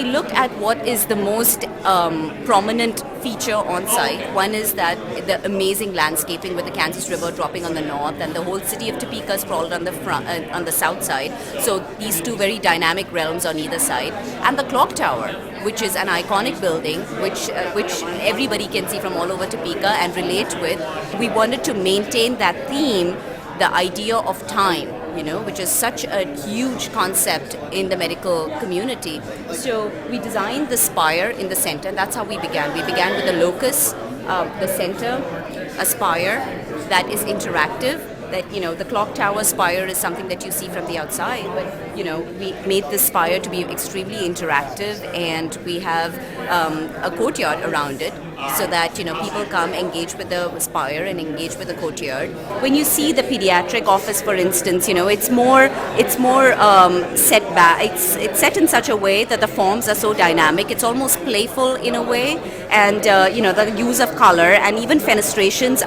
we look at what is the most prominent feature on site. One is that the amazing landscaping with the Kansas River dropping on the north and the whole city of Topeka sprawled on the front, on the south side. So these two very dynamic realms on either side, and the clock tower, which is an iconic building, which everybody can see from all over Topeka and relate with. We wanted to maintain that theme, the idea of time, which is such a huge concept in the medical community. So we designed the spire in the center, and that's how we began. We began with the locus, the center, a spire that is interactive. That the clock tower spire is something that you see from the outside, but we made this spire to be extremely interactive, and we have a courtyard around it, so that people come, engage with the spire and engage with the courtyard. When you see the pediatric office, for instance, it's more set back. It's set in such a way that the forms are so dynamic. It's almost playful in a way, and the use of color and even fenestrations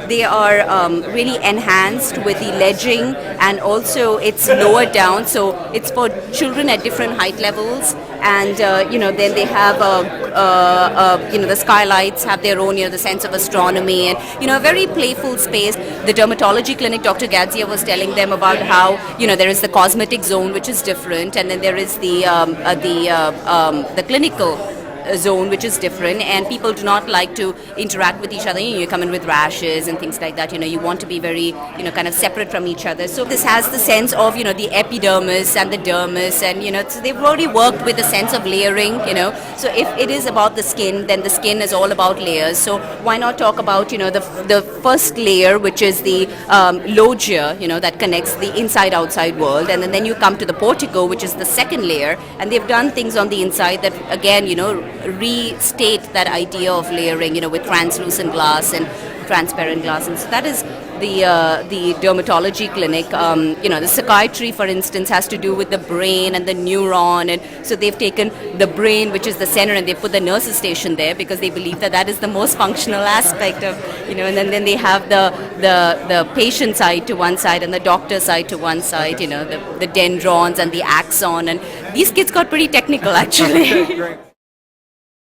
they are really enhanced with the ledging, and also it's lowered down, so it's for children at different height levels. And then they have the skylights have their own the sense of astronomy, and a very playful space. The dermatology clinic, Dr. Gadzia was telling them about how there is the cosmetic zone, which is different, and then there is the clinical zone, which is different, and people do not like to interact with each other. You come in with rashes and things like that. You want to be very kind of separate from each other. So this has the sense of the epidermis and the dermis, and so they've already worked with the sense of layering. So if it is about the skin, then the skin is all about layers. So why not talk about the first layer, which is the loggia, that connects the inside-outside world, and then you come to the portico, which is the second layer, and they've done things on the inside that again restate that idea of layering, with translucent glass and transparent glass. And so that is the dermatology clinic. The psychiatry, for instance, has to do with the brain and the neuron, and so they've taken the brain, which is the center, and they put the nurses station there because they believe that is the most functional aspect of, and then they have the patient side to one side and the doctor side to one side, the dendrons and the axon, and these kids got pretty technical actually. Great.